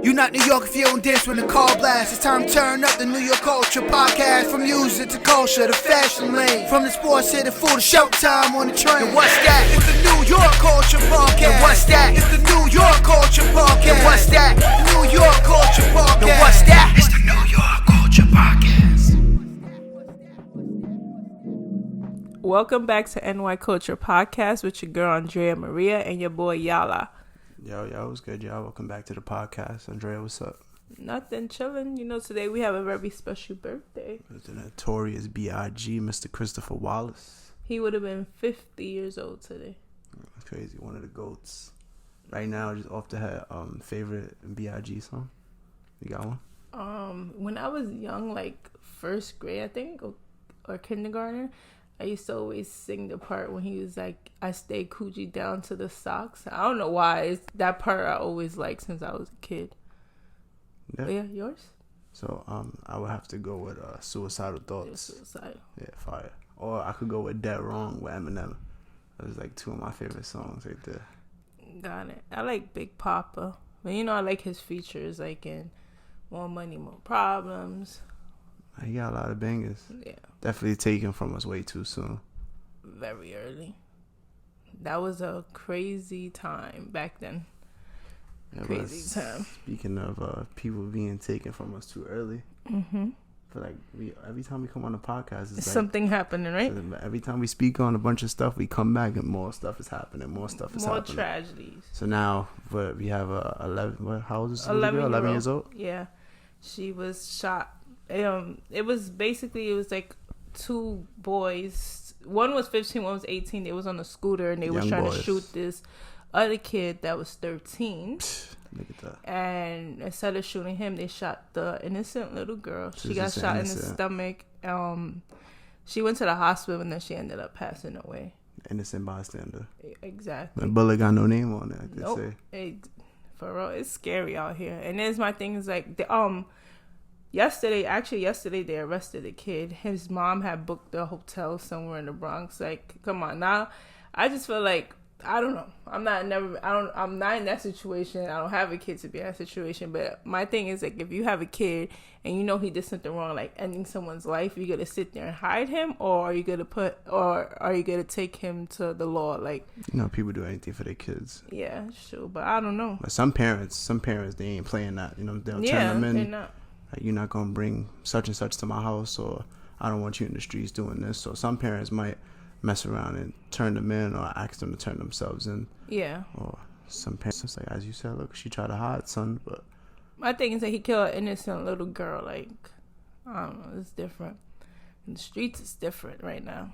You not New York if you don't dance when the call blasts. It's time to turn up the New York culture podcast. From music to culture to fashion lane. From the sports to the food to showtime on the train. And what's that? It's the New York culture podcast. And what's that? It's the New York culture podcast. And what's that? New York culture podcast. And what's that? It's the New York culture podcast. Welcome back to NY Culture Podcast with your girl ANDREA Maria and your boy YALA. Yo, what's good, y'all? Welcome back to the podcast. ANDREA, what's up? Nothing, chilling. You know, today we have a very special birthday. The notorious B.I.G., Mr. Christopher Wallace. He would have been 50 years old today. That's crazy. One of the GOATs. Right now, just off the head, favorite B.I.G. song? You got one? When I was young, like first grade, I think, or kindergarten, I used to always sing the part when he was like, I stay coochie down to the socks. I don't know why. It's that part I always liked since I was a kid. Yeah, yeah, yours? So, I would have to go with Suicidal Thoughts. Yeah, Suicide. Yeah, fire. Or I could go with Dead Wrong with Eminem. Those like two of my favorite songs right there. Got it. I like Big Papa. But you know, I like his features like in More Money, More Problems. He got a lot of bangers. Yeah. Definitely taken from us way too soon. Very early. That was a crazy time back then. Yeah, crazy time. Speaking of people being taken from us too early, I feel like every time we come on the podcast, it's like, something happening, right? Every time we speak on a bunch of stuff, we come back and more stuff is happening. More tragedies. So now we have 11. How old is this? 11 years old. Yeah, she was shot. It was like two boys. One was 15, one was 18. They was on a scooter and they was trying to shoot this other kid that was 13. Look at that. And instead of shooting him, they shot the innocent little girl. She got shot in the stomach. She went to the hospital and then she ended up passing away. Innocent bystander. Exactly. The bullet got no name on it, like nope. they say. For real, it's scary out here. And there's my thing is like yesterday they arrested a kid. His mom had booked a hotel somewhere in the Bronx. Like, come on now. I just feel like, I don't know. I'm not in that situation. I don't have a kid to be in that situation. But my thing is like, if you have a kid and you know he did something wrong, like ending someone's life, you gonna sit there and hide him, or are you gonna take him to the law? Like, you know, people do anything for their kids. Yeah, sure. But I don't know. But some parents, they ain't playing that. You know, they'll turn them in. They're not. Like, you're not gonna bring such and such to my house, or I don't want you in the streets doing this. So some parents might mess around and turn them in, or ask them to turn themselves in. Yeah. Or some parents, it's like, as you said, look, she tried to hide, son. But my thing is that he killed an innocent little girl. Like, I don't know, it's different. In the streets, it's different right now.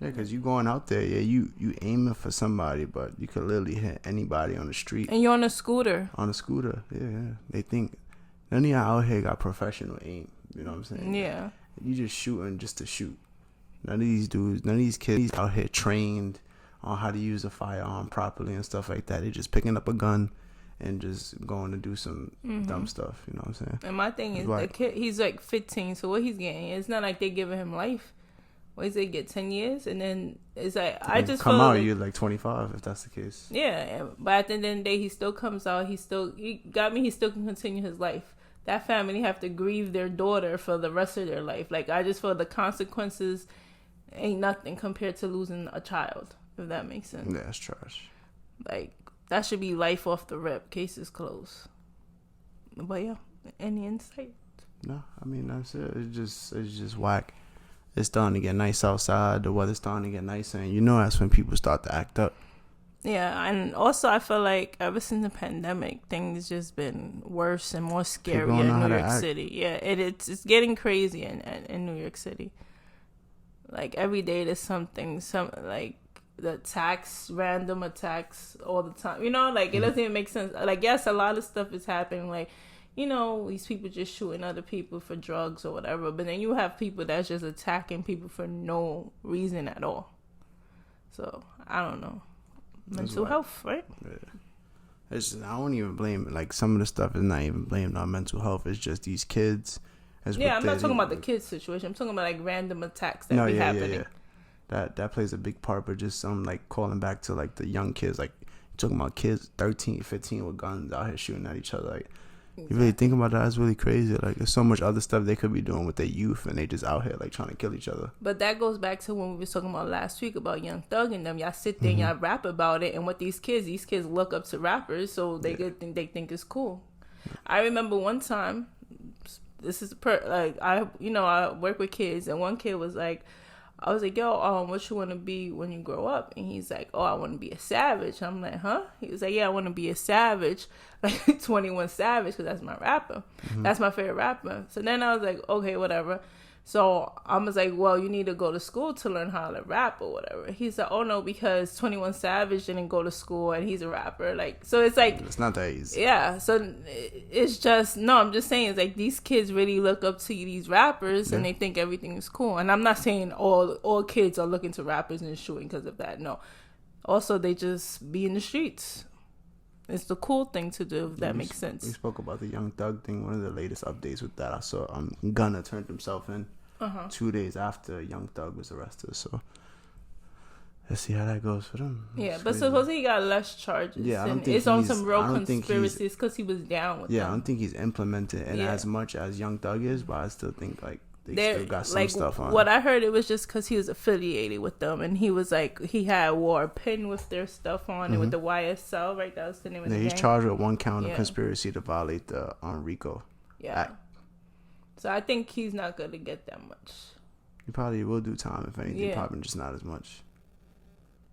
Yeah, because you going out there, you aiming for somebody, but you could literally hit anybody on the street. And you're on a scooter. Yeah. They think none of y'all out here got professional aim. You know what I'm saying? Yeah. You just shooting just to shoot. None of these kids out here trained on how to use a firearm properly and stuff like that. They just picking up a gun and just going to do some dumb stuff. You know what I'm saying? And my thing is, the kid, he's like 15, so what he's getting, it's not like they giving him life. What is they get 10 years, and then it's like I just come out. You're like 25 if that's the case. Yeah, but at the end of the day, he still comes out. He still can continue his life. That family have to grieve their daughter for the rest of their life. Like, I just feel the consequences ain't nothing compared to losing a child, if that makes sense. Yeah, it's trash. Like, that should be life off the rip. Case is closed. But yeah, any insight? No, I mean, that's it. It's just whack. It's starting to get nice outside. The weather's starting to get nicer, and you know that's when people start to act up. Yeah, and also I feel like ever since the pandemic, things just been worse and more scary in New York City. Yeah, it's getting crazy in New York City. Like, every day there's some like the random attacks all the time. You know, like, it doesn't even make sense. Like, yes, a lot of stuff is happening. Like, you know, these people just shooting other people for drugs or whatever. But then you have people that's just attacking people for no reason at all. So, I don't know. Mental health, right? Yeah. I don't even blame it. Like, some of the stuff is not even blamed on mental health. It's just these kids. Yeah, I'm not talking about the kids situation. I'm talking about like random attacks that be happening. Yeah. That plays a big part, but just some like calling back to like the young kids, like talking about kids 13, 15 with guns out here shooting at each other. Like, You really think about that? That's really crazy. Like, there's so much other stuff they could be doing with their youth, and they just out here like trying to kill each other. But that goes back to when we was talking about last week about Young Thug and them. Y'all sit there and y'all rap about it, and what these kids look up to rappers, so they think it's cool. I remember one time, this is I work with kids, and one kid was like, I was like, yo, what you want to be when you grow up? And he's like, oh, I want to be a savage. I'm like, huh? He was like, yeah, I want to be a savage, like 21 Savage, because that's my rapper. That's my favorite rapper. So then I was like, okay, whatever. So I was like, well, you need to go to school to learn how to rap or whatever. He said, oh, no, because 21 Savage didn't go to school and he's a rapper. Like, so it's like... It's not that easy. Yeah, so it's just... No, I'm just saying, it's like these kids really look up to these rappers and they think everything is cool. And I'm not saying all kids are looking to rappers and shooting because of that. No. Also, they just be in the streets. It's the cool thing to do, if that makes sense. We spoke about the Young Thug thing. One of the latest updates with that, I saw Gunna turned himself in 2 days after Young Thug was arrested. So let's see how that goes for them. But crazy. Supposedly he got less charges. Yeah, I don't think it's on some real conspiracies because he was down with them. I don't think he's implemented as much as Young Thug is, but I still think like they still got some stuff on. What I heard, it was just because he was affiliated with them, and he was like, he wore a pin with their stuff on and with the YSL, right? That was the name of the he's gang. charged with 1 count of conspiracy to violate the RICO Act. So I think he's not going to get that much. He probably will do time, if anything, probably just not as much.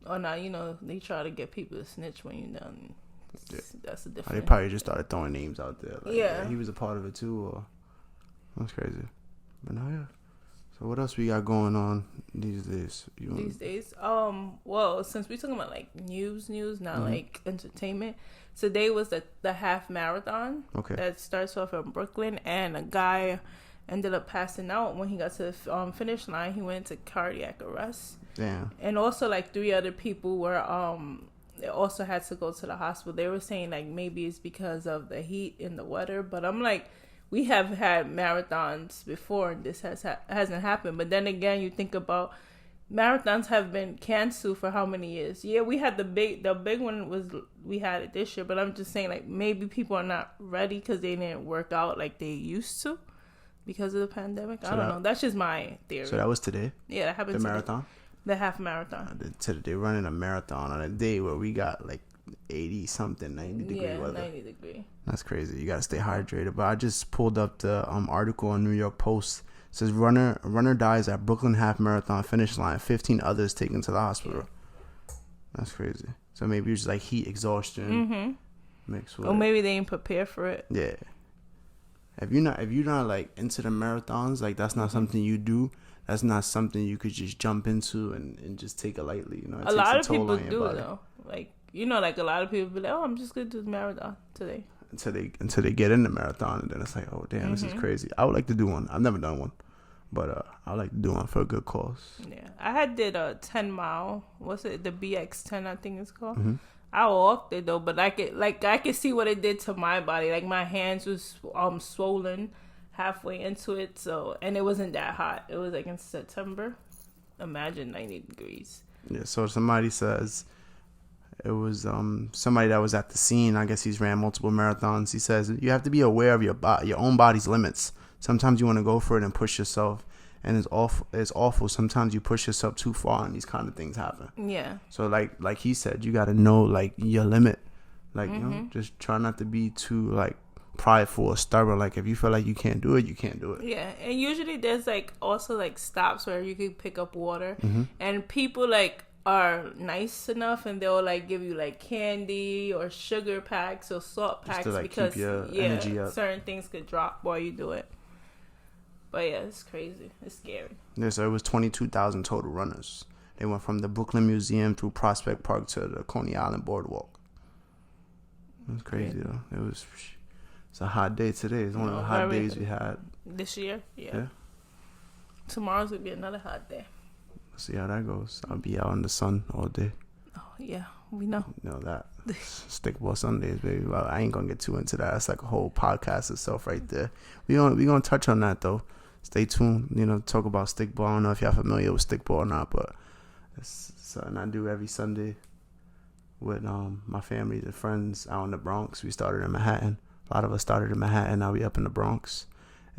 Oh, no, they try to get people to snitch when you're done. That's a different... They probably just started throwing names out there. Like, he was a part of it too, or... That's crazy. But no, So what else we got going on these days? Well, since we're talking about like news, not like entertainment. Today was the half marathon. Okay. That starts off in Brooklyn, and a guy ended up passing out when he got to the finish line. He went into cardiac arrest. Damn. And also like 3 other people were they also had to go to the hospital. They were saying like maybe it's because of the heat and the weather, but I'm like, we have had marathons before and this hasn't happened. But then again, you think about marathons have been canceled for how many years? Yeah, we had the big one we had it this year, but I'm just saying like maybe people are not ready because they didn't work out like they used to because of the pandemic. So I don't know. That's just my theory. So that was today? Yeah, that happened today. The marathon? The half marathon. They're running a marathon on a day where we got like 80 something 90 degree weather. 90 degree. That's crazy. You got to stay hydrated. But I just pulled up the article on New York Post. It says runner dies at Brooklyn half marathon finish line, 15 others taken to the hospital. That's crazy. So maybe it's just like heat exhaustion mixed with, or maybe they didn't prepare for it. Yeah. If you're not like into the marathons, like that's not something you do. That's not something you could just jump into and just take it lightly. You know, a lot of people do though. Like, you know, like a lot of people be like, oh, I'm just going to do the marathon today. Until they get in the marathon, and then it's like, oh, damn, this is crazy. I would like to do one. I've never done one. But I like to do one for a good cause. Yeah. I did a 10-mile. What's it? The BX10, I think it's called. Mm-hmm. I walked it, though. But I could see what it did to my body. Like, my hands was swollen halfway into it. So, and it wasn't that hot. It was like in September. Imagine 90 degrees. Yeah, so somebody says... It was somebody that was at the scene. I guess he's ran multiple marathons. He says you have to be aware of your own body's limits. Sometimes you want to go for it and push yourself, and it's awful. Sometimes you push yourself too far, and these kind of things happen. Yeah. So like he said, you got to know like your limit. Like you know, just try not to be too like prideful or stubborn. Like if you feel like you can't do it, you can't do it. Yeah, and usually there's like also like stops where you can pick up water, and people like are nice enough and they'll like give you like candy or sugar packs or salt packs, just to, like, because keep your energy up. Certain things could drop while you do it. But yeah, it's crazy. It's scary. Yeah, so it was 22,000 total runners. They went from the Brooklyn Museum through Prospect Park to the Coney Island Boardwalk. It was crazy though. It's a hot day today. It's one of the hot days we had this year. Yeah. Tomorrow's gonna be another hot day. See how that goes. I'll be out in the sun all day. Oh, yeah. We know. You know that. Stickball Sundays, baby. Well, I ain't going to get too into that. That's like a whole podcast itself right there. We gonna touch on that, though. Stay tuned. You know, talk about stickball. I don't know if y'all familiar with stickball or not, but it's something I do every Sunday with my family and friends out in the Bronx. We started in Manhattan. A lot of us started in Manhattan. Now we up in the Bronx,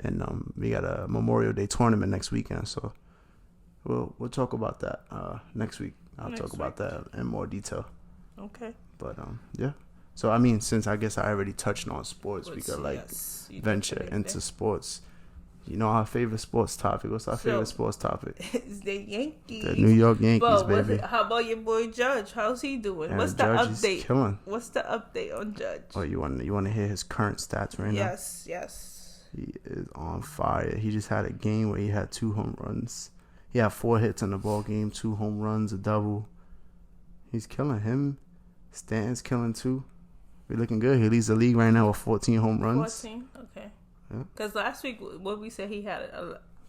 and we got a Memorial Day tournament next weekend. So we'll talk about that next week. I'll talk about that in more detail. Okay. But yeah. So I mean, since I guess I already touched on sports, we could venture into sports. You know our favorite sports topic. What's our favorite sports topic? It's the Yankees. The New York Yankees, baby. How about your boy Judge? How's he doing? And what's the Judge update? Is killing. What's the update on Judge? Oh, you want to hear his current stats right now? Yes. He is on fire. He just had a game where he had 2 home runs. He had 4 hits in the ball game, 2 home runs, a double. He's killing him. Stanton's killing too. We're looking good. He leads the league right now with 14 home runs. 14? Okay. Because last week, what we said he had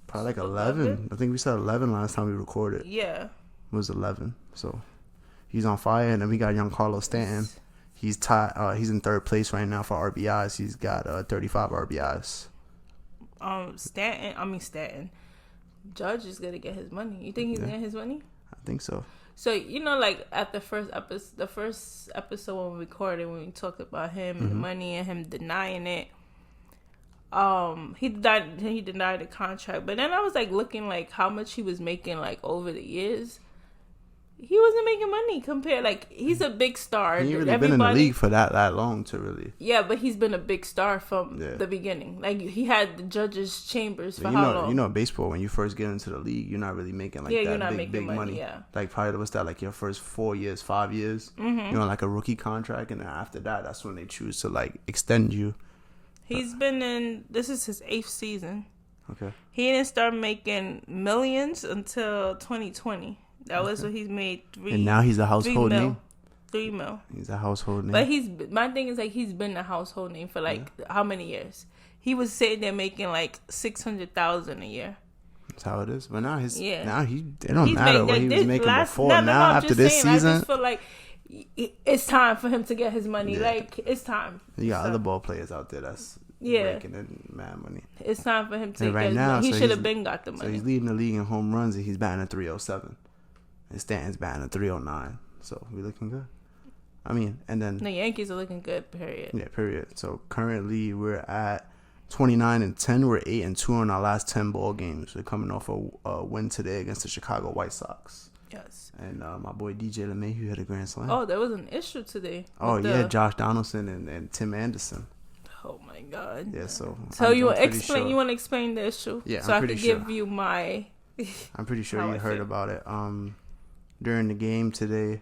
probably like 11. I think we said 11 last time we recorded. Yeah. It was 11. So he's on fire. And then we got young Carlos Stanton. He's tied. He's in 3rd place right now for RBIs. He's got 35 RBIs. Stanton. Judge is gonna get his money. You think he's gonna get his money? I think so. So like at the first episode when we recorded, when we talked about him and the money and him denying it, he denied the contract. But then I was like looking like how much he was making like over the years. He wasn't making money compared. Like he's a big star. He ain't really been in the league for that long to really. Yeah, but he's been a big star from the beginning. Like he had the judges' chambers for how long? You know, baseball when you first get into the league, you're not really making like that big money. Yeah. Like probably what's that like your first 4 years, 5 years. You're on like a rookie contract, and then after that, that's when they choose to like extend you. He's been in. This is his 8th season. Okay. He didn't start making millions until 2020. That was what he's made. And now he's a household name. 3 mil. He's a household name. But my thing is like he's been a household name for like how many years? He was sitting there making like $600,000 a year. That's how it is. But now it he's don't matter what he was making before. Now after this season, I just feel like it's time for him to get his money. Like it's time. You got other ball players out there that's making mad money. It's time for him to get his money. He should have been got the money. So he's leading the league in home runs, and he's batting at 307. And Stanton's batting at 309. So we looking good. I mean, and then the Yankees are looking good. Period. Yeah. Period. So currently we're at 29-10. We're 8-2 on our last 10 ball games. We're coming off a win today against the Chicago White Sox. Yes. And my boy DJ LeMahieu had a grand slam. Oh, there was an issue today. Oh yeah, Josh Donaldson and Tim Anderson. Oh my God. Yeah. So you want to explain? Sure. You want to explain the issue? Yeah. So I can give you my. I'm pretty sure you heard about it. During the game today,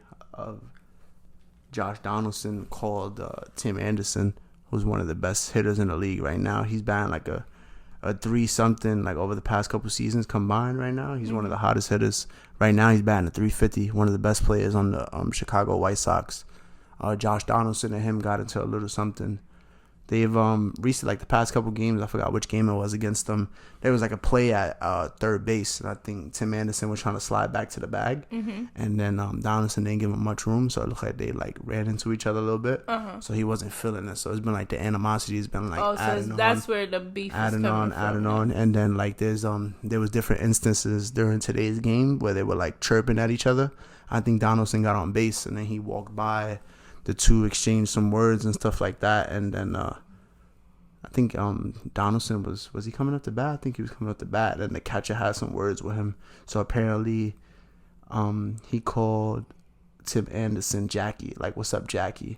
Josh Donaldson called Tim Anderson, who's one of the best hitters in the league right now. He's batting like a 3-something like over the past couple seasons combined right now. He's one of the hottest hitters. Right now he's batting a 350, one of the best players on the Chicago White Sox. Josh Donaldson and him got into a little something. They've recently, like the past couple games, I forgot which game it was against them. There was like a play at 3rd base, and I think Tim Anderson was trying to slide back to the bag, and then Donaldson didn't give him much room, so it looked like they like ran into each other a little bit. So he wasn't feeling it. So it's been like the animosity has been like that's where the beef is adding on, and then like there was different instances during today's game where they were like chirping at each other. I think Donaldson got on base, and then he walked by. The two exchanged some words and stuff like that, and then I think Donaldson was he coming up to bat? I think he was coming up to bat, and the catcher had some words with him. So apparently, he called Tim Anderson Jackie, like "What's up, Jackie?"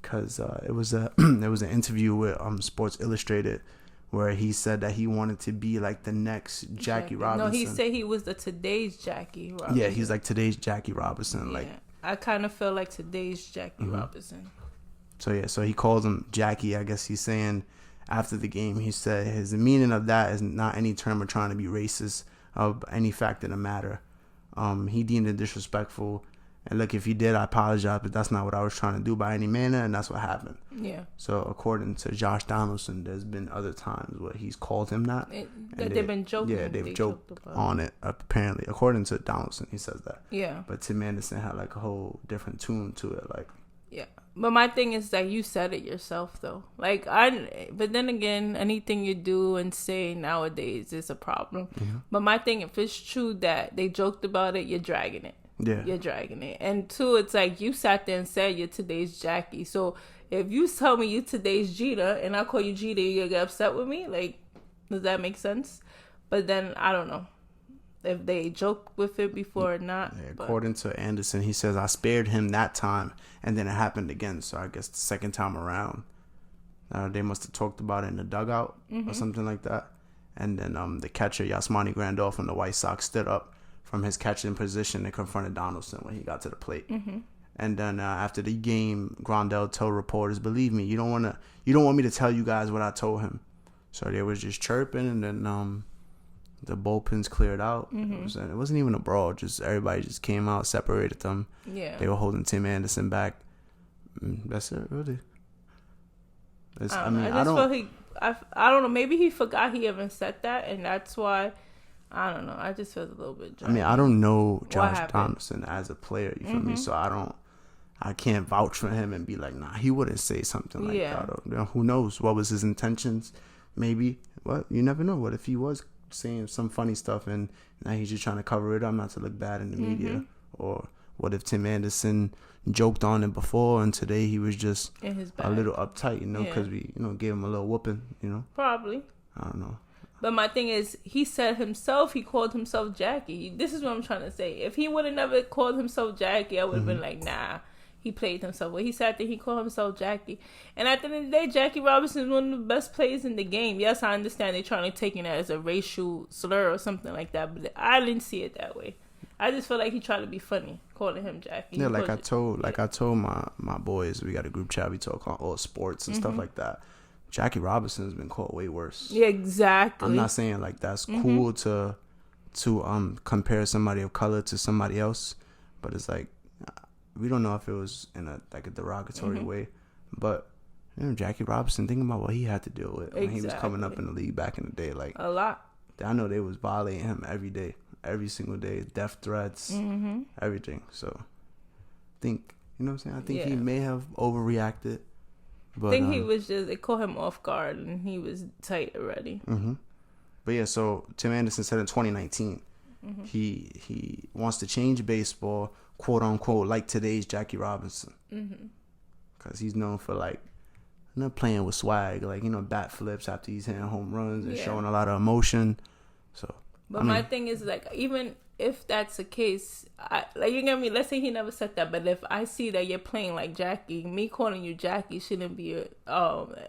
Because it was an interview with Sports Illustrated where he said that he wanted to be like the next Jackie Robinson. No, he said he was the today's Jackie Robinson. Yeah, he's like today's Jackie Robinson, like. I kind of feel like today's Jackie Robinson. So he calls him Jackie. I guess he's saying after the game, he said his meaning of that is not any term of trying to be racist of any fact of the matter. He deemed it disrespectful. And look, if he did, I apologize, but that's not what I was trying to do by any manner, and that's what happened. Yeah. So according to Josh Donaldson, there's been other times where he's called him that. They've been joking. Yeah, they've joked on it, apparently. According to Donaldson, he says that. Yeah. But Tim Anderson had like a whole different tune to it, like. Yeah. But my thing is that you said it yourself, though. But then again, anything you do and say nowadays is a problem. But my thing, if it's true that they joked about it, you're dragging it. Yeah. You're dragging it. And two, it's like you sat there and said you're today's Jackie. So if you tell me you today's Gina and I call you Gina, you get upset with me? Like, does that make sense? But then, I don't know if they joke with it before or not. Yeah, according to Anderson, he says, I spared him that time, and then it happened again. So I guess the second time around, they must have talked about it in the dugout or something like that. And then the catcher, Yasmani Grandal from the White Sox, stood up from his catching position and confronted Donaldson when he got to the plate. And then after the game, Grandal told reporters, believe me, you don't want me to tell you guys what I told him. So they was just chirping, and then the bullpens cleared out. It wasn't even a brawl. Just everybody just came out, separated them. Yeah. They were holding Tim Anderson back. That's it, really. I don't know. Maybe he forgot he even said that, and that's why. I don't know. I just felt a little bit drunk. I mean, I don't know Josh Donaldson as a player. You feel me? So I can't vouch for him and be like, nah, he wouldn't say something like that. Or, who knows? What was his intentions? Maybe. What? You never know. What if he was saying some funny stuff and now he's just trying to cover it up not to look bad in the media? Or what if Tim Anderson joked on it before and today he was just a little uptight, because we, gave him a little whooping, Probably. I don't know. But my thing is, he said himself, he called himself Jackie. This is what I'm trying to say. If he would have never called himself Jackie, I would have been like, nah, he played himself. But he said that he called himself Jackie. And at the end of the day, Jackie Robinson is one of the best players in the game. Yes, I understand they're trying to take it as a racial slur or something like that, but I didn't see it that way. I just feel like he tried to be funny, calling him Jackie. Yeah, I told my boys, we got a group chat, we talk on all sports and stuff like that. Jackie Robinson's been called way worse. Yeah, exactly. I'm not saying like that's cool to compare somebody of color to somebody else, but it's like we don't know if it was in a derogatory way. But Jackie Robinson, think about what he had to deal with when he was coming up in the league back in the day. Like a lot. I know they was violating him every day, every single day, death threats, everything. So I think what I'm saying. I think he may have overreacted. But, I think he was they caught him off guard and he was tight already. But yeah, so Tim Anderson said in 2019, he wants to change baseball, quote unquote, like today's Jackie Robinson. Because he's known for playing with swag, bat flips after he's hitting home runs and showing a lot of emotion. So, but my thing is even if that's the case, you get me. Let's say he never said that, but if I see that you're playing like Jackie, me calling you Jackie shouldn't be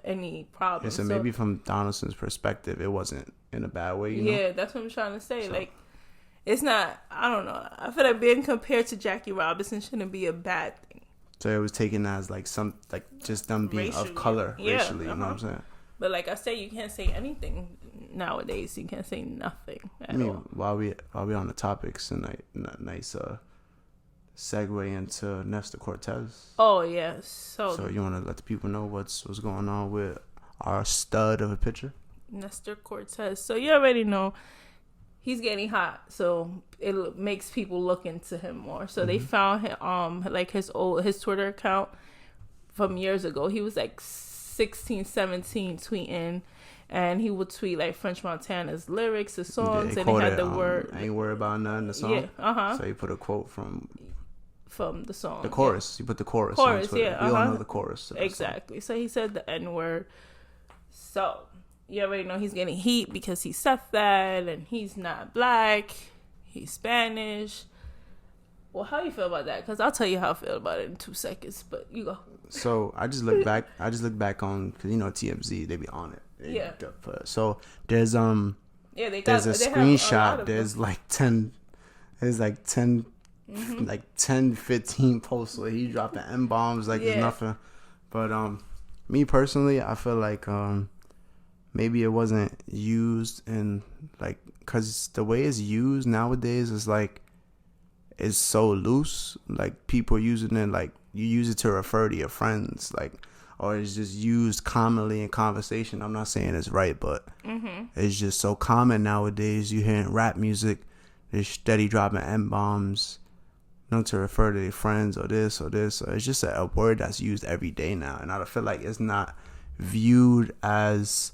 any problem. Yeah, so maybe from Donaldson's perspective, it wasn't in a bad way. You know? That's what I'm trying to say. So. It's not. I don't know. I feel like being compared to Jackie Robinson shouldn't be a bad thing. So it was taken as just them being racially, of color racially. You know what I'm saying? But like I said, you can't say anything nowadays. You can't say nothing at all. While we on the topics, and nice segue into Nestor Cortez. Oh yes. So you want to let the people know what's going on with our stud of a pitcher, Nestor Cortez. So you already know he's getting hot. So it makes people look into him more. So they found him, his Twitter account from years ago. He was 16, 17 tweeting, and he would tweet French Montana's lyrics, the songs, and he had the word. I ain't worried about nothing. The song. Yeah. So he put a quote from the song. The chorus. He put the chorus. Chorus, on Twitter. yeah. We all know the chorus. Exactly. So he said the N-word. So you already know he's getting heat because he said that, and he's not black. He's Spanish. Well, how do you feel about that? Because I'll tell you how I feel about it in 2 seconds, but you go. So I just look back. on, because TMZ, they be on it. So there's there's a screenshot. There's 10. There's 10, 15 posts where he dropping M-bombs it's nothing. But me personally, I feel like maybe it wasn't used in because the way it's used nowadays is it's so loose. People using it you use it to refer to your friends, or it's just used commonly in conversation. I'm not saying it's right, but it's just so common nowadays. You hearing rap music, they're steady dropping M-bombs, to refer to their friends or this or this. So it's just a word that's used every day now, and I feel like it's not viewed as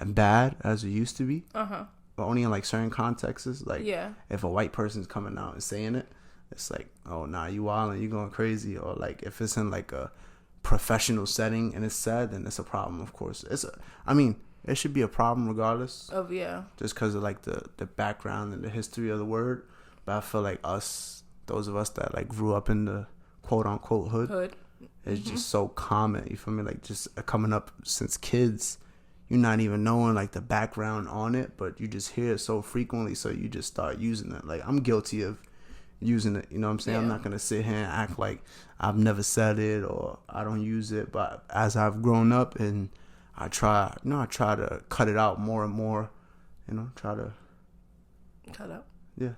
bad as it used to be. But only in certain contexts. If a white person's coming out and saying it, it's oh nah, you wildin', you going crazy. Or if it's in a professional setting and it's said, then it's a problem. Of course, it should be a problem regardless of just because of like the background and the history of the word. But I feel like those of us that like grew up in the quote unquote hood. It's just so common, you feel me? Like just coming up since kids, you're not even knowing like the background on it, but you just hear it so frequently, so you just start using it. Like I'm guilty of using it, you know what I'm saying? Yeah. I'm not gonna sit here and act like I've never said it or I don't use it, but as I've grown up and I try to cut it out more and more, try to cut out. Yeah.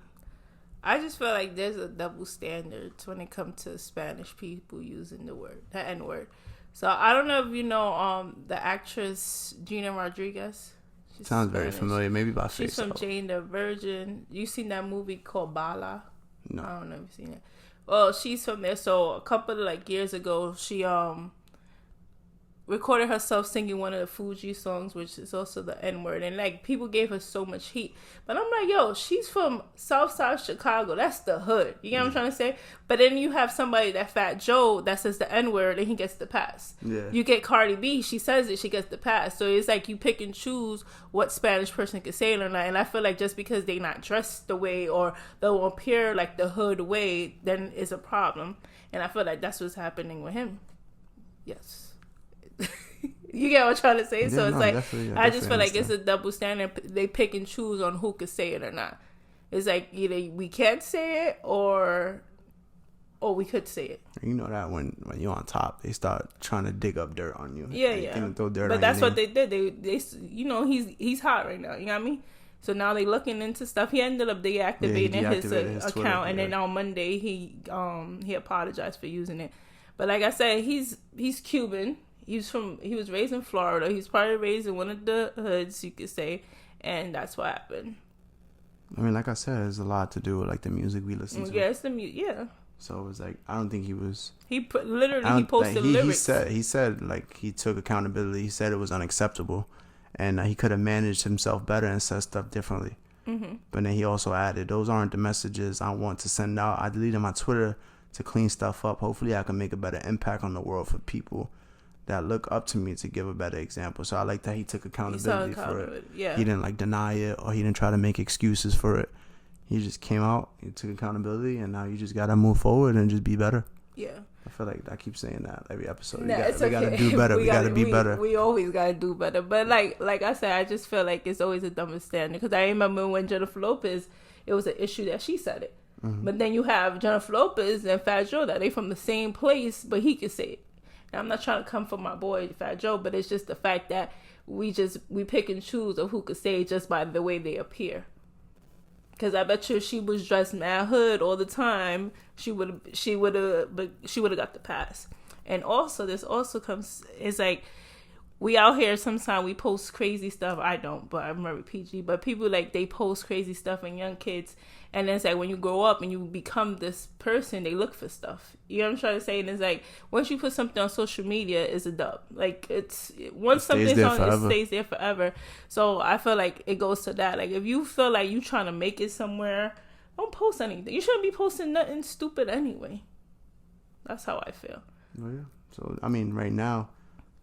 I just feel like there's a double standard when it comes to Spanish people using the N-word. So I don't know if you know the actress Gina Rodriguez. She's Sounds Spanish. Very familiar. Maybe by face. She's from Jane the Virgin. You seen that movie called YALA? No. I don't know if you've seen it. Well, she's from there. So a couple of years ago, she recorded herself singing one of the Fuji songs, which is also the N-word, and people gave her so much heat. But I'm like, yo, she's from Southside Chicago. That's the hood. You get what I'm trying to say? But then you have somebody, that Fat Joe, that says the N-word and he gets the pass. Yeah. You get Cardi B, she says it, she gets the pass. So it's like you pick and choose what Spanish person can say it or not. And I feel like just because they not dressed the way or they'll appear like the hood way, then it's a problem. And I feel like that's what's happening with him. Yes. You get what I'm trying to say? So it's I just feel like it's a double standard. They pick and choose on who could say it or not. It's like either we can't say it or we could say it. You know that when you're on top, they start trying to dig up dirt on you. Yeah. Throw dirt but on that's your what they did. They he's hot right now. You know what I mean? So now they looking into stuff. He ended up deactivating his account, Twitter, and then on Monday he apologized for using it. But like I said, he's Cuban. He was raised in Florida. He's probably raised in one of the hoods, you could say, and that's what happened. I mean, like I said, there's a lot to do with the music we listen to. Yeah, it's the music. Yeah. So it was I don't think he was. He posted lyrics. He said he took accountability. He said it was unacceptable, and he could have managed himself better and said stuff differently. Mm-hmm. But then he also added, "Those aren't the messages I want to send out. I deleted my Twitter to clean stuff up. Hopefully, I can make a better impact on the world for people that look up to me to give a better example." So I like that he took accountability for it. Yeah. He didn't deny it or he didn't try to make excuses for it. He just came out, he took accountability, and now you just gotta move forward and just be better. Yeah. I feel like I keep saying that every episode. No, we gotta do better. we gotta be better. We always gotta do better. But like I said, I just feel like it's always a double standard. Because I remember when Jennifer Lopez, it was an issue that she said it. Mm-hmm. But then you have Jennifer Lopez and Fat Joe that they from the same place, but he could say it. Now, I'm not trying to come for my boy Fat Joe, but it's just the fact that we pick and choose of who could say it just by the way they appear. Because I bet you if she was dressed mad hood all the time, she would have got the pass. And also, this also comes, it's like, we out here sometimes we post crazy stuff. I don't, but I'm very PG. But people they post crazy stuff and young kids. And then it's like when you grow up and you become this person, they look for stuff. You know what I'm trying to say? And it's like once you put something on social media, it's a dub. Once something's on, it stays there forever. So I feel like it goes to that. Like if you feel like you trying to make it somewhere, don't post anything. You shouldn't be posting nothing stupid anyway. That's how I feel. Oh yeah. So I mean, right now,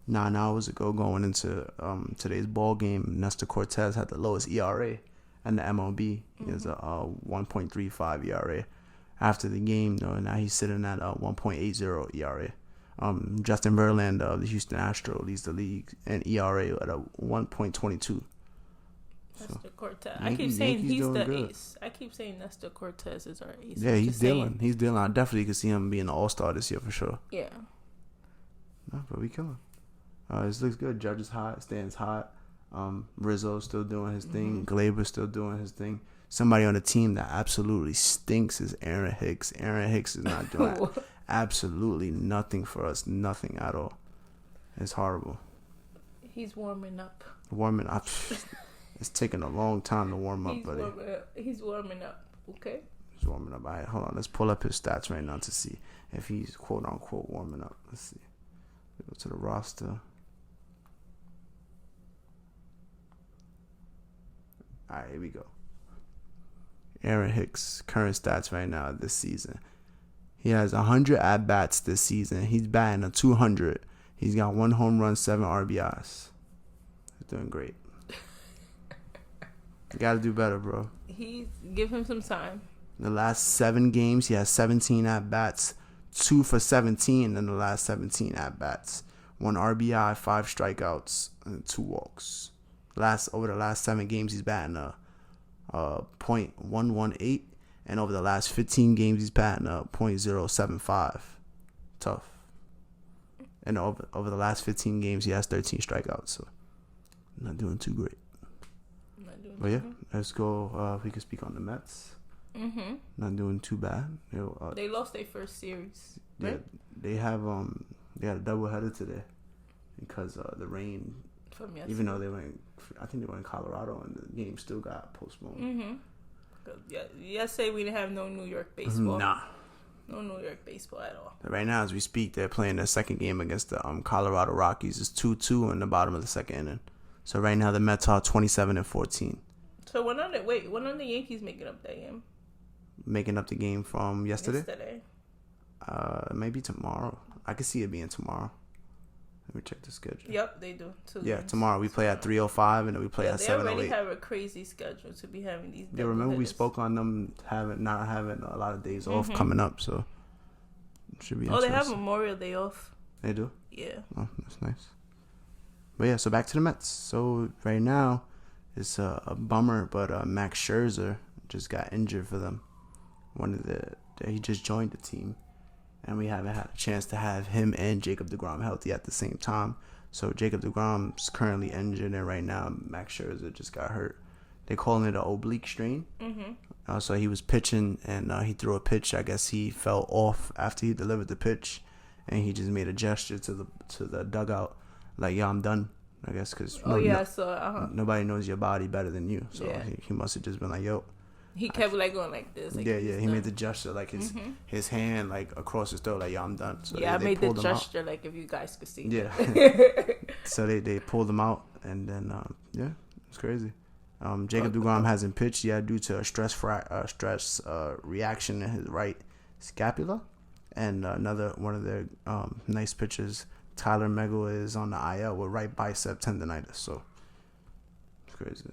9 hours ago, going into today's ball game, Nestor Cortez had the lowest ERA. And the MLB is a 1.35 ERA. After the game, now he's sitting at a 1.80 ERA. Justin Verlander of the Houston Astros leads the league in ERA at a 1.22. Nestor Cortez. I keep saying he's the ace. I keep saying Nestor Cortez is our ace. Yeah, he's dealing. He's dealing. I definitely could see him being an all-star this year for sure. Yeah. No, but we killing. This looks good. Judge is hot. Stan's hot. Rizzo's still doing his thing. Glaber's still doing his thing. Somebody on the team that absolutely stinks is Aaron Hicks. Aaron Hicks is not doing absolutely nothing for us. Nothing at all. It's horrible. He's warming up. Warming up. It's taking a long time to warm up, buddy. He's warming up. Okay. He's warming up. All right, hold on. Let's pull up his stats right now to see if he's quote unquote warming up. Let's see. Go to the roster. All right, here we go. Aaron Hicks, current stats right now this season. He has 100 at-bats this season. He's batting a 200. He's got 1 home run, 7 RBIs. He's doing great. You got to do better, bro. Give him some time. The last 7 games, he has 17 at-bats, 2 for 17 in the last 17 at-bats. 1 RBI, 5 strikeouts, and 2 walks. Over the last 7 games, he's batting a .118. And over the last 15 games, he's batting a .075. Tough. And over the last 15 games, he has 13 strikeouts. So, not doing too great. But yeah, let's go. We can speak on the Mets. Mm-hmm. Not doing too bad. They lost their first series. Right? Yeah, they had a doubleheader today because the rain. From yesterday. Even though I think they were in Colorado, and the game still got postponed. Mm-hmm. Yesterday we didn't have no New York baseball. Nah. No New York baseball at all. Right now, as we speak, they're playing their second game against the Colorado Rockies. It's 2-2 in the bottom of the second inning. So right now the Mets are 27-14. So when are the Yankees making up that game? Making up the game from yesterday? Maybe tomorrow. I could see it being tomorrow. Let me check the schedule. Yep, they do. Tomorrow we play at 3:05 and then we play at 7:08. They already have a crazy schedule to be having these. Yeah, remember we spoke on them not having a lot of days off coming up, so it should be interesting. They have Memorial Day off. They do? Yeah. Oh, that's nice. But yeah, so back to the Mets. So right now, it's a bummer, but Max Scherzer just got injured for them. He just joined the team. And we haven't had a chance to have him and Jacob deGrom healthy at the same time. So Jacob deGrom's currently injured, and right now Max Scherzer just got hurt. They're calling it an oblique strain. Mm-hmm. So he was pitching, and he threw a pitch. I guess he fell off after he delivered the pitch, and he just made a gesture to the dugout, like, "Yeah, I'm done." I guess because nobody knows your body better than you. So he must have just been like, "Yo." He kept going like this. Like he made the gesture, like his hand like across his throat, like, "Yo, I'm done." So I made the gesture, like, if you guys could see. Yeah. So they pulled him out, and then it's crazy. Jacob deGrom hasn't pitched yet due to a stress reaction in his right scapula, and another one of their nice pitchers, Tyler Megill, is on the IL with right bicep tendonitis. So it's crazy.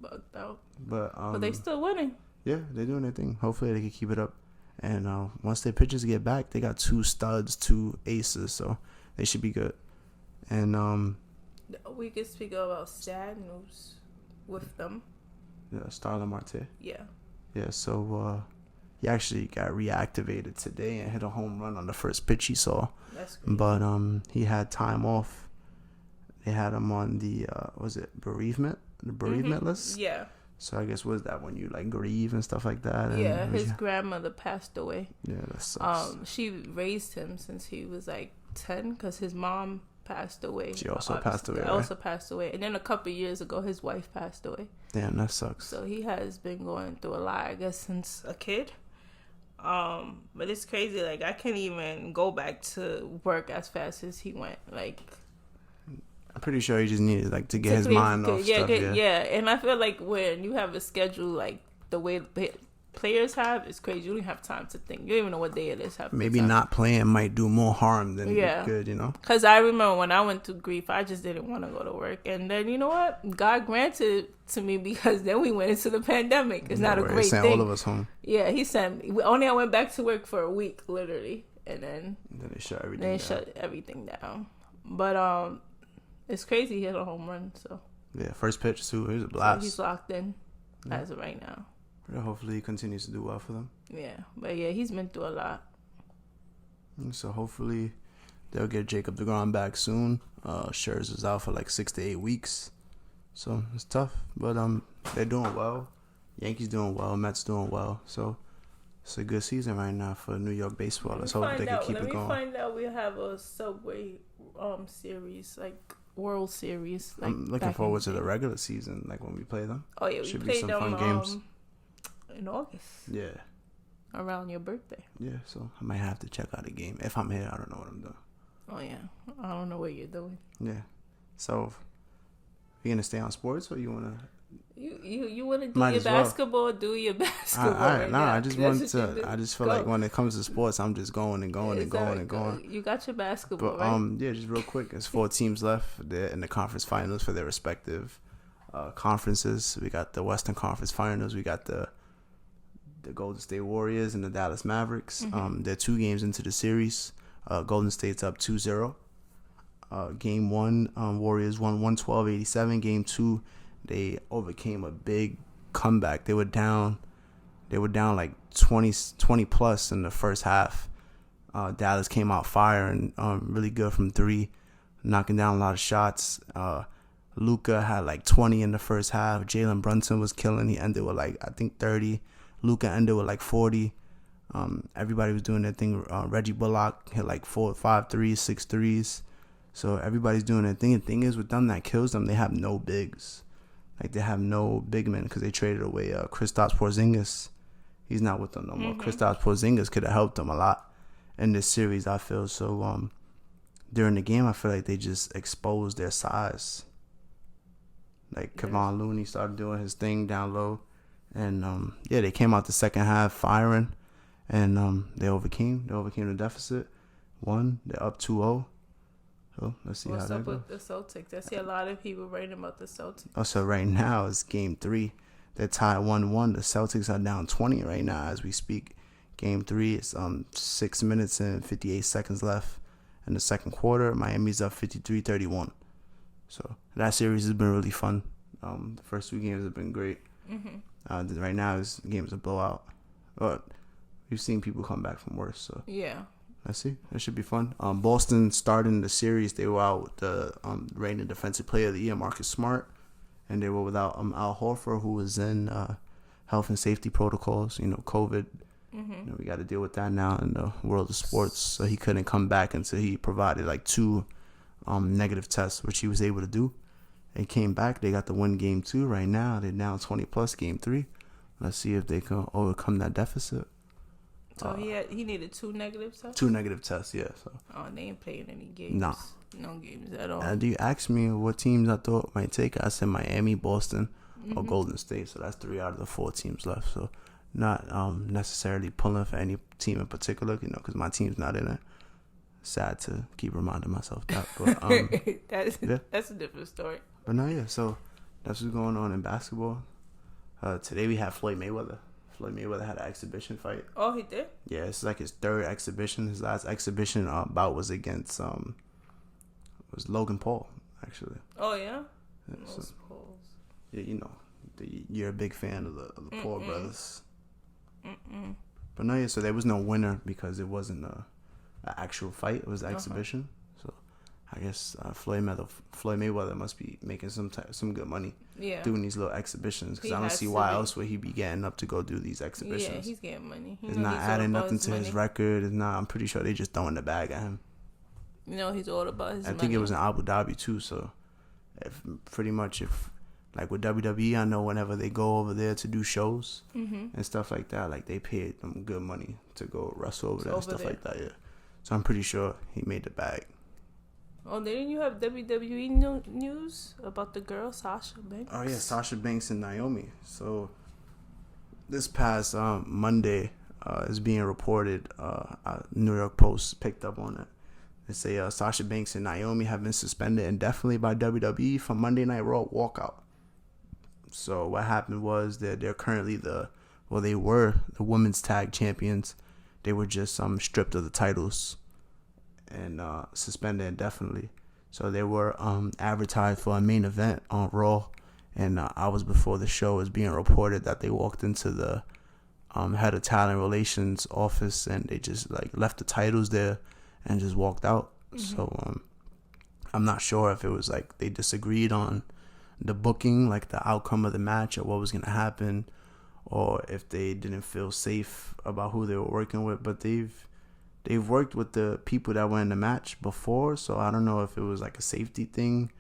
Bugged out. But they still winning. Yeah, they're doing their thing. Hopefully they can keep it up. And once their pitchers get back, they got 2 studs, 2 aces, so they should be good. And we could speak about sad news with them. Yeah, Starlin Marte. Yeah. Yeah, so he actually got reactivated today and hit a home run on the first pitch he saw. That's crazy. But he had time off. They had him on the bereavement list. Yeah. So I guess was that when you like grieve and stuff like that? And his grandmother passed away. Yeah, that sucks. She raised him since he was like 10 because his mom passed away. She also passed away. Passed away, and then a couple of years ago, his wife passed away. Damn, that sucks. So he has been going through a lot, I guess, since a kid. But it's crazy. Like, I can't even go back to work as fast as he went. Like, I'm pretty sure he just needed to get his mind off stuff. Yeah, and I feel like when you have a schedule like the way players have, it's crazy. You don't have time to think. You don't even know what day it is. Maybe not playing might do more harm than good, you know? Because I remember when I went through grief, I just didn't want to go to work. And then, you know what? God granted it to me because then we went into the pandemic. It's not a great thing. He sent all of us home. Yeah, he sent me. Only I went back to work for a week, literally. And then they shut everything down. Shut everything down. But it's crazy he hit a home run, so. Yeah, first pitch, too. It was a blast. So he's locked in as of right now. Yeah, hopefully he continues to do well for them. Yeah, but he's been through a lot. So hopefully they'll get Jacob deGrom back soon. Scherzer's out for 6 to 8 weeks. So it's tough, but they're doing well. Yankees doing well, Mets doing well. So it's a good season right now for New York baseball. Let's hope they can keep it going. Let me find out we'll have a Subway series, World Series. I'm looking forward to the regular season, when we play them. Oh, yeah, should be some fun games. In August. Yeah. Around your birthday. Yeah, so I might have to check out a game. If I'm here, I don't know what I'm doing. Oh, yeah. I don't know what you're doing. Yeah. So, you going to stay on sports or you want to... You want to do your basketball? Well. Do your basketball. I just want to. I just feel like when it comes to sports, I'm just going and going and going and going. You got your basketball, but, right? Yeah, just real quick. There's 4 teams left. They're in the conference finals for their respective conferences. We got the Western Conference Finals. We got the Golden State Warriors and the Dallas Mavericks. Mm-hmm. They're 2 games into the series. Golden State's up 2-0. Game 1, Warriors won 112-87. Game 2, they overcame a big comeback. They were down like 20 plus in the first half. Dallas came out firing really good from 3, knocking down a lot of shots. Luka had like 20 in the first half. Jalen Brunson was killing. He ended with like, I think 30. Luka ended with like 40. Everybody was doing their thing. Reggie Bullock hit like 4, 5 threes, 6 threes. So everybody's doing their thing. The thing is with them that kills them, they have no bigs. Like they have no big men because they traded away Kristaps Porzingis. He's not with them no more. Kristaps Porzingis could have helped them a lot in this series, I feel. So during the game, I feel like they just exposed their size. Like Kevon Looney started doing his thing down low. And they came out the second half firing. And they overcame the deficit. They're up 2-0. So let's see What's how up that with goes. the Celtics? I see a lot of people writing about the Celtics. Oh, so right now it's game 3. They're tied 1-1. The Celtics are down 20 right now as we speak. Game 3 is 6 minutes and 58 seconds left in the second quarter. Miami's up 53-31. So that series has been really fun. The first 2 games have been great. Mm-hmm. Right now this game is a blowout. But we've seen people come back from worse. So yeah. Let's see. That should be fun. Boston starting the series, they were out with the reigning defensive player of the year, Marcus Smart, and they were without Al Horford, who was in health and safety protocols. COVID. Mm-hmm. We got to deal with that now in the world of sports. So he couldn't come back until he provided like 2 negative tests, which he was able to do. They came back. They got the win game 2 right now. They're down 20 plus game 3. Let's see if they can overcome that deficit. So he needed 2 negative tests? 2 negative tests, yeah. So. Oh, they ain't playing any games. Nah. No games at all. Do you ask me what teams I thought might take? I said Miami, Boston, or Golden State. So that's 3 out of the 4 teams left. So not necessarily pulling for any team in particular, because my team's not in it. Sad to keep reminding myself that. But that's a different story. But no, yeah. So that's what's going on in basketball. Today we have Floyd Mayweather. Floyd Mayweather had an exhibition fight. Oh, he did? Yeah, it's like his 3rd exhibition. His last exhibition bout was against was Logan Paul, actually. Oh yeah. Most Pauls. Yeah, you're a big fan of the Paul brothers. But no, yeah. So there was no winner because it wasn't an actual fight. It was an exhibition. So I guess Floyd Mayweather must be making some good money doing these little exhibitions, because I don't see why else would he be getting up to go do these exhibitions. Yeah, he's getting money. It's not adding nothing to his record. It's not. I'm pretty sure they just throwing the bag at him. He's all about his money. I think it was in Abu Dhabi too. So if like with WWE, I know whenever they go over there to do shows and stuff like that, like they paid them good money to go wrestle over there and stuff like that. Yeah. So I'm pretty sure he made the bag. Oh, didn't you have WWE news about the girl, Sasha Banks? Oh, yeah, Sasha Banks and Naomi. So this past Monday is being reported, New York Post picked up on it. They say Sasha Banks and Naomi have been suspended indefinitely by WWE for Monday Night Raw walkout. So what happened was that they're currently they were the women's tag champions. They were just stripped of the titles and suspended indefinitely. So they were advertised for a main event on Raw, and hours before the show is being reported that they walked into the head of talent relations office and they just left the titles there and just walked out. So I'm not sure if it was they disagreed on the booking, the outcome of the match or what was going to happen, or if they didn't feel safe about who they were working with. But they've worked with the people that were in the match before, so I don't know if it was a safety thing.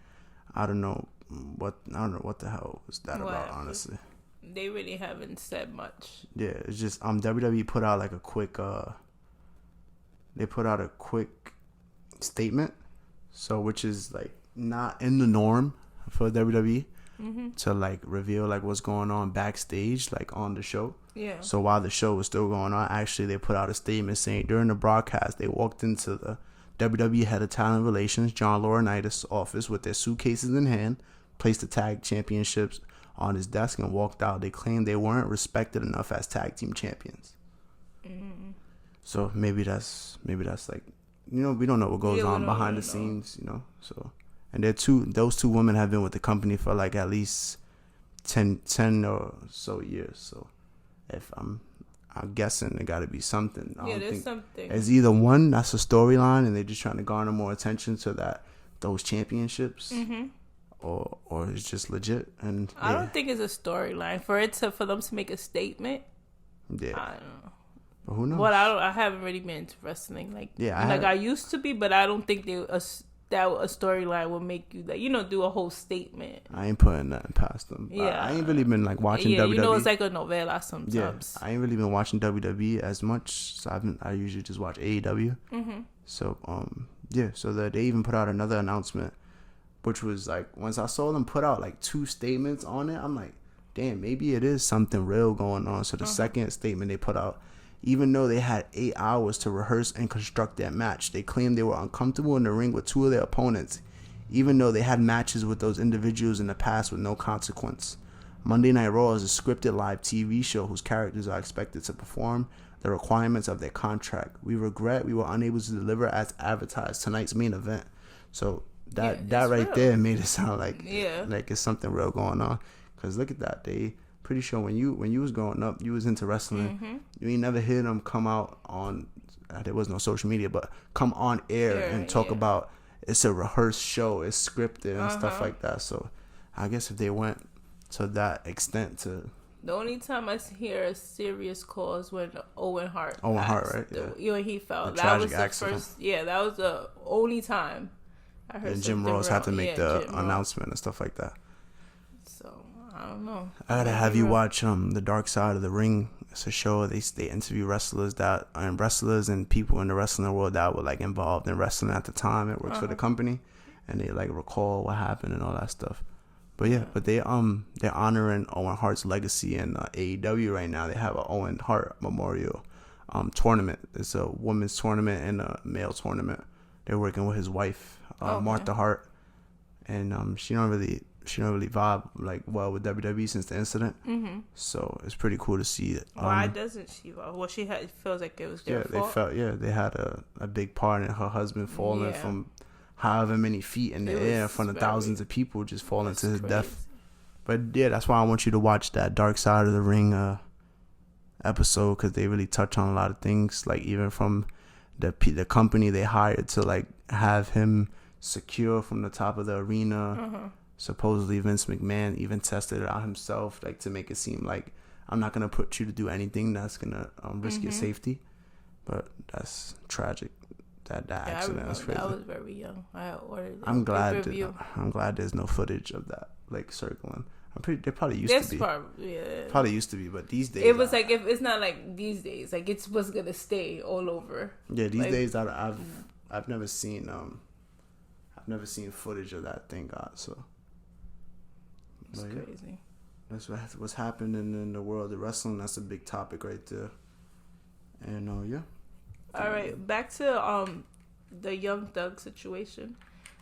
I don't know what the hell was that about, honestly. They really haven't said much. Yeah, it's just WWE put out a quick statement, so which is not in the norm for WWE. to like reveal like what's going on backstage, like on the show. Yeah. So while the show was still going on, actually they put out a statement saying during the broadcast they walked into the WWE head of talent relations, John Laurinaitis' office with their suitcases in hand, placed the tag championships on his desk and walked out. They claimed they weren't respected enough as tag team champions. So maybe that's like, you know, we don't know what goes on behind the scenes, you know. So, and those two women have been with the company for like at least 10 or so years. So if I'm guessing there got to be something. There's something. It's either one, that's a storyline and they're just trying to garner more attention to those championships, or it's just legit. And I don't think it's a storyline for them to make a statement. Yeah, I don't know. But who knows? Well, I haven't really been into wrestling I used to be, but I don't think that a storyline will make you do a whole statement. I ain't putting nothing past them. Yeah, I ain't really been like watching WWE. You know, it's like a novela sometimes. Yeah, I ain't really been watching WWE as much. So I usually just watch AEW. So so they even put out another announcement, which was like, once I saw them put out like 2 statements on it, I'm like, damn, maybe it is something real going on. So the second statement they put out, even though they had 8 hours to rehearse and construct their match, they claimed they were uncomfortable in the ring with 2 of their opponents, even though they had matches with those individuals in the past with no consequence. Monday Night Raw is a scripted live TV show whose characters are expected to perform the requirements of their contract. We regret we were unable to deliver as advertised tonight's main event. So that right real. There made it sound like it's something real going on. Because look at that, they pretty sure when you was growing up, you was into wrestling. You ain't never hear them come out on, there was no social media, but come on air and talk about it's a rehearsed show, it's scripted and stuff like that. So I guess if they went to that extent to... The only time I hear a serious call is when Owen Hart passed. Owen Hart, right? Yeah. When he fell. That was the accident. First. Yeah, that was the only time I heard. And Jim Ross had to make the announcement and stuff like that. So I don't know. I gotta have you watch The Dark Side of the Ring. It's a show. They interview wrestlers and people in the wrestling world that were like involved in wrestling at the time. It works for the company, and they like recall what happened and all that stuff. But they're honoring Owen Hart's legacy in AEW right now. They have an Owen Hart Memorial tournament. It's a women's tournament and a male tournament. They're working with his wife, Martha Hart, and she don't really vibe like well with WWE since the incident. So it's pretty cool to see it. Why doesn't she vibe? Well, it feels like it was their fault. They had a big part in her husband falling from however many feet in the air in front of thousands of people, just falling to his death. But yeah, that's why I want you to watch that Dark Side of the Ring episode, because they really touch on a lot of things, like even from the company they hired to like have him secure from the top of the arena. Supposedly Vince McMahon even tested it out himself, like to make it seem like I'm not gonna put you to do anything that's gonna risk your safety. But that's tragic. That accident was crazy. I was very young. I ordered. I'm glad there's no footage of that like circling. There probably used to be. Probably used to be, but these days it was like, if it's not like these days, like it's what's gonna stay all over. Yeah, these days I've never seen footage of that. Thank God. So it's crazy. That's what's happening in the world of wrestling. That's a big topic right there. And all right, back to the Young Thug situation.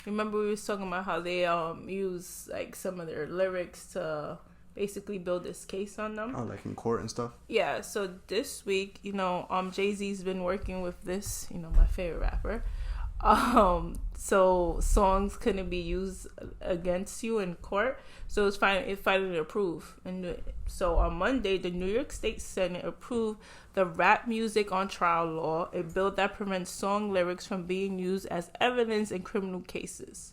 Remember we was talking about how they use like some of their lyrics to basically build this case on them. Oh, like in court and stuff? Yeah, so this week, Jay-Z's been working with this, my favorite rapper. So songs couldn't be used against you in court. So it's finally approved. And so on Monday, the New York State Senate approved the rap music on trial law, a bill that prevents song lyrics from being used as evidence in criminal cases.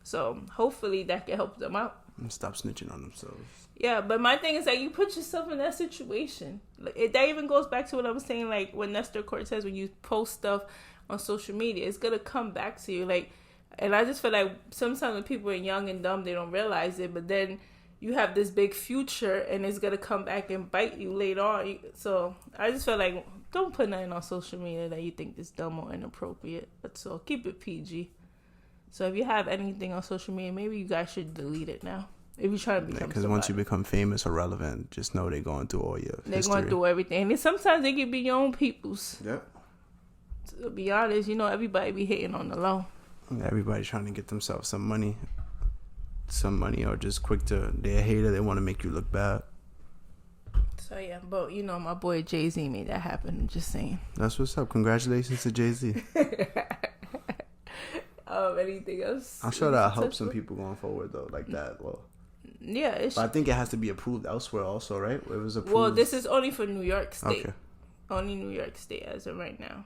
So hopefully that can help them out. And stop snitching on themselves. Yeah, but my thing is like, you put yourself in that situation. That even goes back to what I was saying, like when Nestor Cortez, when you post stuff on social media, it's gonna come back to you. Like, and I just feel like sometimes when people are young and dumb, they don't realize it, but then you have this big future and it's gonna come back and bite you later on. So I just feel like, don't put nothing on social media that you think is dumb or inappropriate. That's all. Keep it PG. So if you have anything on social media, maybe you guys should delete it now. If you try to become because once you become famous or relevant, just know they're going through all your They're history. going through everything. And sometimes they can be your own peoples. Yep. To be honest, everybody be hating on the low. Everybody's trying to get themselves some money, or just they're a hater. They want to make you look bad. So yeah, but my boy Jay-Z made that happen. I'm just saying. That's what's up. Congratulations to Jay-Z. Anything else? I'm sure that'll help some people going forward though, like that. Well, yeah, but I think it has to be approved elsewhere also, right? It was approved. Well, this is only for New York State. Okay. Only New York State as of right now.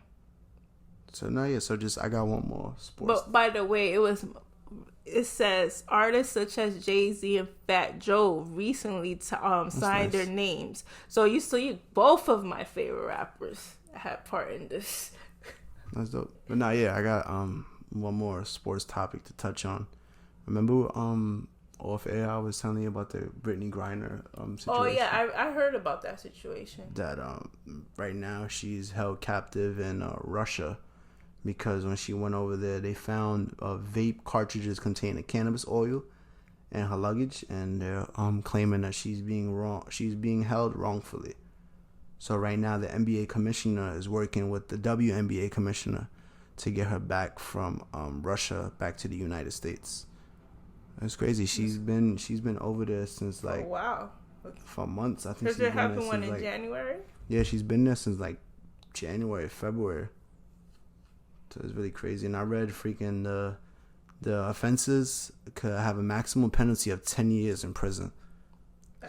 So no, yeah. So I got one more sports. But by the way, it says artists such as Jay-Z and Fat Joe recently signed their names. So you see both of my favorite rappers had part in this. That's dope. But no, yeah, I got one more sports topic to touch on. Remember off air I was telling you about the Brittany Griner situation? Oh yeah, I heard about that situation. That right now she's held captive in Russia because when she went over there they found vape cartridges containing cannabis oil in her luggage, and they're claiming that she's being held wrongfully. So right now the NBA commissioner is working with the WNBA commissioner to get her back from Russia back to the United States. It's crazy. She's been over there since like for months. I think because it happened in January. Yeah, she's been there since like January, February. So it's really crazy. And I read freaking the offenses could have a maximum penalty of 10 years in prison.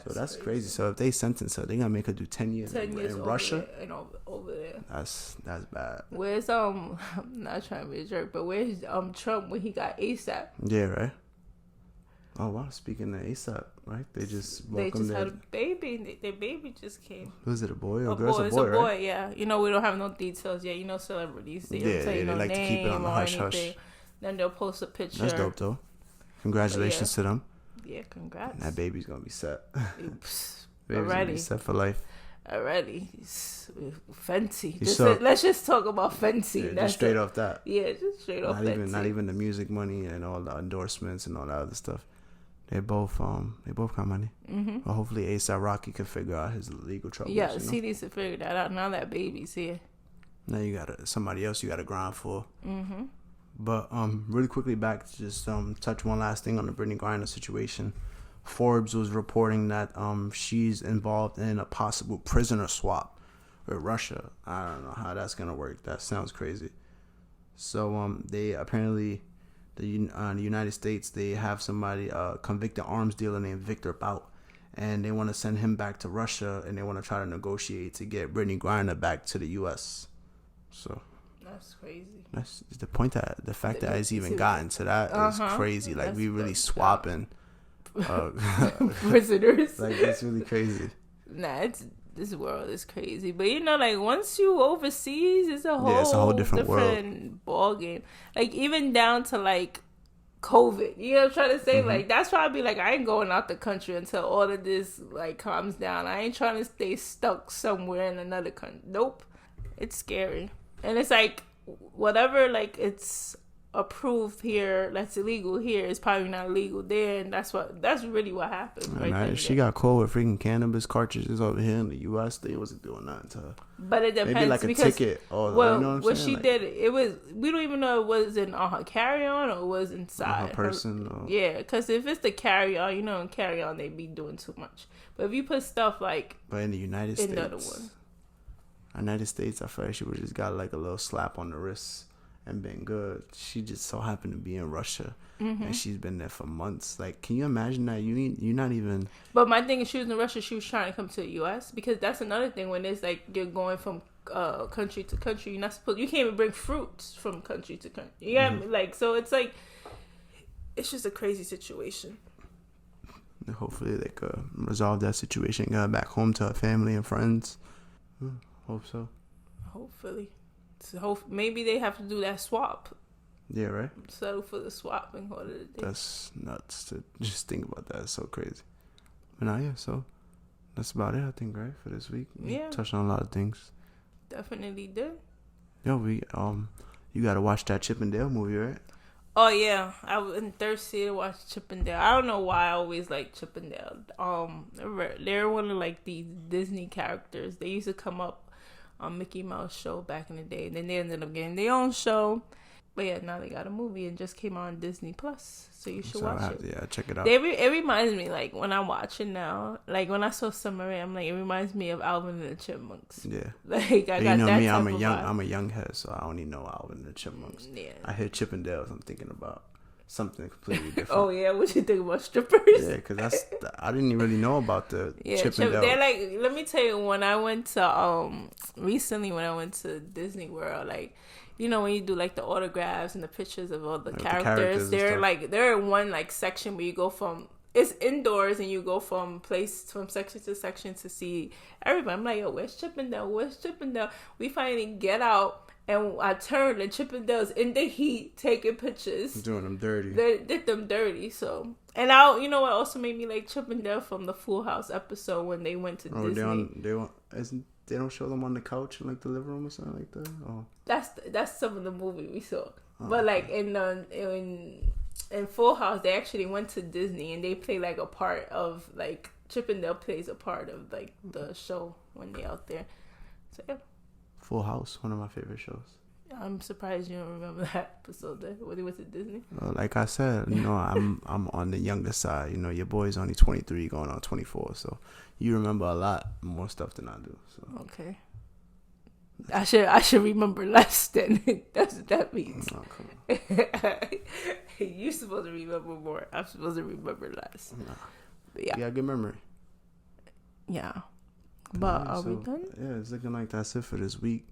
That's crazy. So if they sentence her, they're gonna make her do 10 years in Russia. Over there. That's bad. Where's I'm not trying to be a jerk, but where's Trump when he got ASAP? Yeah, right. Oh wow! Speaking of ASAP, right? They just had a baby. Their baby just came. Was it a boy or a girl? It's a boy, right? Yeah. We don't have no details yet. Celebrities. They don't tell you no like name to keep it on the hush hush. Then they'll post a picture. That's dope though. Congratulations to them. Yeah, congrats. And that baby's gonna be set. Baby's gonna be set for life. Already, Fenty. Let's just talk about Fenty. Yeah, just straight off that. Yeah, just straight off Fenty. Not even the music money and all the endorsements and all that other stuff. They both got money. Mm-hmm. But hopefully A$AP Rocky can figure out his legal troubles. Yeah, he needs to figure that out. Now that baby's here. Now you got somebody else you got to grind for. Mm-hmm. But really quickly back to just touch one last thing on the Brittany Griner situation. Forbes was reporting that she's involved in a possible prisoner swap with Russia. I don't know how that's gonna work. That sounds crazy. So they apparently the United States, they have somebody convicted arms dealer named Victor Bout, and they want to send him back to Russia, and they want to try to negotiate to get Brittany Griner back to the U.S. So that's crazy. That's the point. That the fact that it's even gotten to that is crazy. Like, we really swapping prisoners. Like, it's really crazy. Nah, this world is crazy. But like, once you overseas, it's a whole different world. Ball game. Like, even down to like COVID. You know what I'm trying to say? Mm-hmm. Like, that's why I be like, I ain't going out the country until all of this like calms down. I ain't trying to stay stuck somewhere in another country. Nope. It's scary. And it's like, whatever, like, it's approved here, that's illegal here, is probably not illegal there, and that's really what happened. Right, she got caught with freaking cannabis cartridges over here in the U.S. They wasn't doing nothing to her. But it depends. Maybe like a ticket, or you know what she did, it was, we don't even know it was on her carry-on or it was inside her person. Yeah, because if it's the carry-on, in carry-on they be doing too much. But if you put stuff like, but in the United States, I feel like she would just got like a little slap on the wrist and been good. She just so happened to be in Russia, and she's been there for months. Like, can you imagine that? You're not even. But my thing is, she was in Russia. She was trying to come to the U.S. because that's another thing. When it's like you're going from country to country, you can't even bring fruits from country to country. You got me? Like, so it's like, it's just a crazy situation. Hopefully they could resolve that situation, get her back home to her family and friends. Hope so. Hopefully. So maybe they have to do that swap. Yeah, right? Settle for the swap and call it a day. That's nuts to just think about that. It's so crazy. But yeah, so that's about it, I think, right, for this week. We touched on a lot of things. Definitely did. Yo, you gotta watch that Chip and Dale movie, right? Oh yeah, I was thirsty to watch Chip and Dale. I don't know why I always like Chip and Dale. They're one of like these Disney characters. They used to come up on Mickey Mouse show back in the day. Then they ended up getting their own show. But yeah, now they got a movie and just came on Disney Plus, so you should watch it. Yeah, check it out. It reminds me, like when I'm watching now, like when I saw Summer Rae, I'm like, it reminds me of Alvin and the Chipmunks. Yeah, like I got you know that me, type I'm a young head, so I only know Alvin and the Chipmunks. Yeah, I hear Chip and Dale, I'm thinking about something completely different. Oh yeah, what you think about strippers? Yeah, because I didn't really know about the Chip and Dale. They're like, let me tell you, when I went to recently when I went to Disney World, like, you know, when you do like the autographs and the pictures of all the characters, they're in one like section where you go from, it's indoors and you go from section to section to see everybody. I'm like, yo, where's Chip and Dale? Where's Chip and Dale? We finally get out and I turn and Chip and Dale's in the heat taking pictures. Doing them dirty. They did them dirty. So, and you know what also made me like Chip and Dale from the Full House episode when they went to Disney. They don't show them on the couch in like the living room or something like that. Oh, that's some of the movie we saw. But like in Full House, they actually went to Disney and they play like a part of like Chip and Dale plays a part of like the show when they out there. So yeah. Full House, one of my favorite shows. I'm surprised you don't remember that episode there when they went to Disney. Like I said, you know, I'm on the younger side. You know, your boy's only 23, going on 24, so you remember a lot more stuff than I do. So okay, I should remember less than that's what that means. Oh, come on. You're supposed to remember more. I'm supposed to remember less. Nah. But yeah, you got a good memory. Yeah, but are we done? Yeah, it's looking like that's it for this week.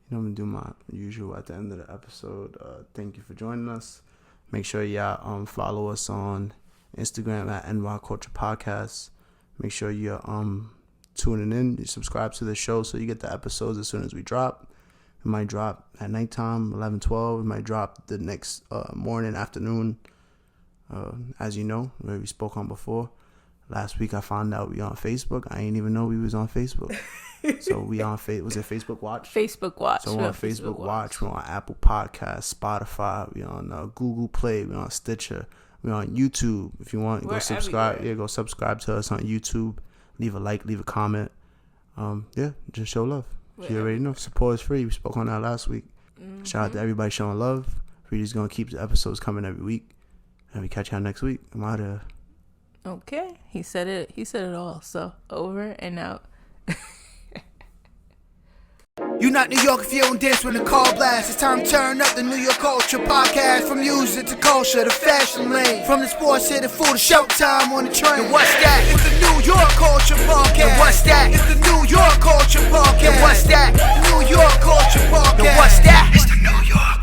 You know, I'm gonna do my usual at the end of the episode. Thank you for joining us. Make sure y'all follow us on Instagram at NY Culture Podcast. Make sure you're tuning in. You subscribe to the show so you get the episodes as soon as we drop. It might drop at nighttime, 11, 12. It might drop the next morning, afternoon. As you know, where we spoke on before. Last week I found out we on Facebook. I ain't even know we was on Facebook. So we on was it Facebook Watch? Facebook Watch. So we're on Facebook Watch. We're on Apple Podcasts, Spotify. We're on Google Play. We're on Stitcher. We're on YouTube. If you want, go subscribe. Everywhere. Yeah, go subscribe to us on YouTube. Leave a like. Leave a comment. Yeah, just show love. You already know. Support is free. We spoke on that last week. Mm-hmm. Shout out to everybody showing love. We're just gonna keep the episodes coming every week, and we catch y'all next week. I'm out of here. Okay, he said it. He said it all. So over and out. You not New York if you don't dance when the call blasts. It's time to turn up the New York Culture Podcast. From music to culture, the fashion lane. From the sports to the food, to showtime on the train. And what's that? It's the New York Culture Podcast. And what's that? It's the New York Culture Podcast. And what's that? New York Culture Podcast. And what's that? It's the New York